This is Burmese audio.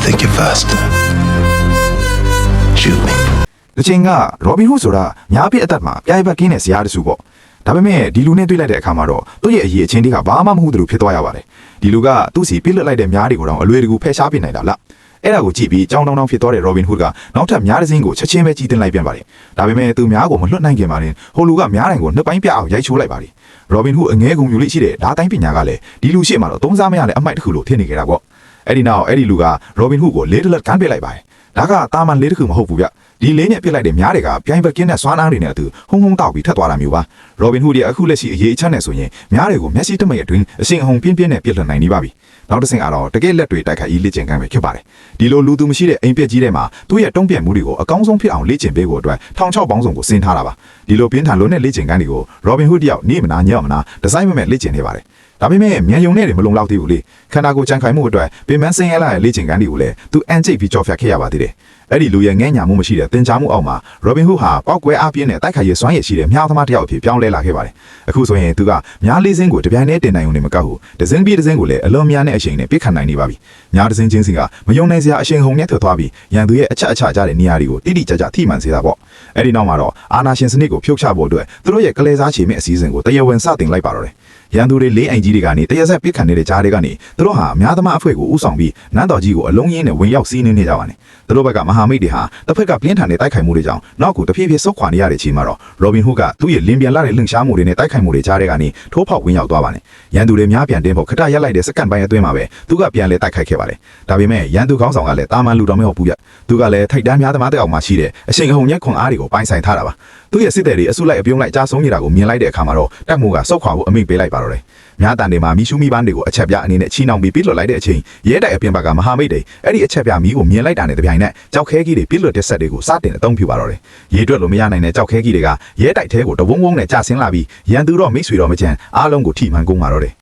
think you're faster. Shoot me. တချင်ကရောဘင်ဟူးဆိုတာညာပြည့်အသက်မှာပြိုင်ဘက်ကင်းတဲ့ဇာတ်တစုပေါ့ဒါပေမဲ့ဒီလူနဲ့တွေ့လိုက်တဲ့အခါမှာတော့သူ့ရဲ့အရေးအချင်းတွေကဘာမှမဟုတ်သူဖြစ်သွားရပါတယ်ဒီလူကသူ့စီပြစ်လွတ်လိုက်တဲ့များတွေကိုတော့အလွယ်တကူဖယ်ရှားပြနိုင်တာလားအဲ့ဒါကိုကြည့်ပြီးကြောင်းတောင်းဖြစ်သွားတဲ့ရောဘင်ဟူးကနောက်ထပ်များတစ်စင်းကိုချက်ချင်းပဲကြီးတင်လိုက်ပြန်ပါတယ်ဒါပေမဲ့သူများကိုမလွတ်နိုင်ခင်ပါနဲ့ဟိုလူကများတိုင်းကိုနှစ်ပိုင်းပြအောင်ရိုက်ချိုးလိုက်ပါတယ်ရောဘင်ဟူးအငဲကုန်ယူလေးရှိတဲ့ဓာတ်တိုင်းပညာကလည်းဒီလူရှိမှတော့သုံးစားမရတဲ့အမိုက်တစ်ခုလိုထင်နေကြတာပေါ့အဲ့ဒီနောက်အဲ့ဒီလူကရောဘင်ဟူးကိုလေးတလက်ကန်ပစ်လိုက်ပါတယ်ဒါကတာမန်လေးတစ်ခုမဟုတ်ဘူးဗျဒီလေးနဲ့ပြစ်လိုက်တဲ့များတွေကပြိုင်ဘက်ကင်းတဲ့စွမ်းအားတွေနဲ့အတူဟုံတောက်ပြီးထက်သွားတာမျိုးပါရောဘင်ဟူးရဲ့အခုလက်ရှိအရေးအချက်နဲ့ဆိုရင်များတွေကိုမျက်စိတမိတ်အတွင်းအရှင်အဟုန်ပြင်းပြင်းနဲ့ပြစ်လွှတ်နိုင်နေပါပြီနောက်တစ်ဆင့်ကတော့တကယ်လက်တွေတိုက်ခိုက်ရေးလေ့ကျင့်ခန်းပဲဖြစ်ပါတယ်ဒီလိုလူသူမရှိတဲ့အိမ်ပြက်ကြီးထဲမှာသူ့ရဲ့တုံးပြက်မှုတွေကိုအကောင်းဆုံးဖြစ်အောင်လေ့ကျင့်ပေးဖို့အတွက်1600ပေါင်းစုံကိုဆင်းထားတာပါဒီလိုပြင်းထန်လို့နဲ့လေ့ကျင့်ခန်းတွေကိုရောဘင်ဟူးတယောက်နေမနာညံ့မနာဒီဇိုင်းမဲ့လေ့ကျင့်နေပါတယ်ဒါပေမဲ့မြန်ယုံနဲ့တွေမလုံလောက်သေးဘူးလေခန္ဓာကိုယ်ကြံခိုင်မှုအတွက်ပင်မဆင်းရဲလာတဲ့လေ့ကျင့်ခန်းတွေကိုလည်းသူအန်ကျိတ်ပြီးကြော်ဖြတ်ခဲ့ရပါသေးတယ်အဲ့ဒီလူရဲ့ငဲ့ညာမှုမရှိတဲ့သင်ကြားမှုအောက်မှာရောဘင်ဟူးဟာပောက်ကွဲအားပြင်းတဲ့တိုက်ခိုက်ရေးစွမ်းရည်ရှိတဲ့မြားသမားတစ်ယောက်အဖြစ်ပြောင်းလဲလာခဲ့ပါတယ်အခုဆိုရင်သူကမြားလေးစင်းကိုတပြိုင်တည်းတင်နိုင်ုံနဲ့မကောက်ဘူးဒဇင်းပြီးဒဇင်းကိုလည်းအလွန်များတဲ့အချိန်နဲ့ပြစ်ခတ်နိုင်နေပါပြီမြားဒဇင်းချင်းစီကမယုံနိုင်စရာအရှင်ဟုန်နဲ့ထွက်သွားပြီးရန်သူရဲ့အချက်အချကြတဲ့နေရာတွေကိုတိတိကျကျထိမှန်စေတာပေါ့အဲ့ဒီနောက်မှာတော့အာနာရှင်စနစ်ကိုဖြုတ်ချဖို့အတွက်သူတို့ရဲ့ကလေးစားချေမဲ့အစည်းအဝေးကိုတရားဝင်စတင်လိုက်ပါတော့တယ်ရန်သူတွေလေးအိမ်ကြီးတွေကနေတရဆက်ပစ်ခတ်နေတဲ့ကြားတွေကနေသူတို့ဟာအများသမားအဖွဲ့ကိုဥဆောင်ပြီးနန်းတော်ကြီးကိုအလုံးရင်းနဲ့ဝင်ရောက်စီးနှင်းနေကြပါတယ်သူတို့ဘက်ကမဟာမိတ်တွေဟာတစ်ဖက်ကပြင်းထန်တဲ့တိုက်ခိုက်မှုတွေကြောင့်နောက်ကိုတဖြည်းဖြည်းဆုတ်ခွာနေရတဲ့ချိန်မှာတော့ရောဘင်ဟူးကသူ့ရဲ့လင်းပြန်လာတဲ့လှုပ်ရှားမှုတွေနဲ့တိုက်ခိုက်မှုတွေကြားတွေကနေထိုးဖောက်ဝင်ရောက်သွားပါတယ်ရန်သူတွေများပြန်တင်းဖို့ခထရက်လိုက်တဲ့စက္ကန့်ပိုင်းအတွင်းမှာပဲသူကပြန်လဲတိုက်ခိုက်ခဲ့ပါတယ်ဒါပေမဲ့ရန်သူခေါင်းဆောင်ကလည်းတာမန်လူတော်မဟုတ်ဘူးဗျသူကလည်းထိတ်တန်းများသမားတဲ့အောင်မှာရှိတဲ့အရှင်အဟုန်ရက်ခွန်အားတွေကိုပိုင်ဆိုင်ထားတာပါသူ့ရဲ့စစ်သည်တွေအစုလိုက်အပြုံးလိုက်ကြားဆုံးနေတာကိုမြင်လိုက်တဲ့အခါမှာတော့တက်မှုကစုတ်ခွာဖို့အမိန့်ပေးလိုက်ပါတော့တယ်များတန်တွေမှာမီရှူမီပန်းတွေကိုအချက်ပြအနေနဲ့ချီနှောင်ပြီးပြစ်လွတ်လိုက်တဲ့အချိန်ရဲတိုက်အပြင်ဘက်ကမဟာမိတ်တွေအဲ့ဒီအချက်ပြမီးကိုမြင်လိုက်တာနဲ့တပြိုင်နက်ကြောက်ခဲကြီးတွေပြစ်လွတ်တဲ့ဆက်တွေကိုစတင်အသုံးပြုပါတော့တယ်ရေတွက်လို့မရနိုင်တဲ့ကြောက်ခဲကြီးတွေကရဲတိုက်ထဲကိုတဝုံဝုံနဲ့ကျဆင်းလာပြီးရန်သူတော့မိတ်ဆွေတော်မချန်အားလုံးကိုထိမှန်ကုန်ပါတော့တယ်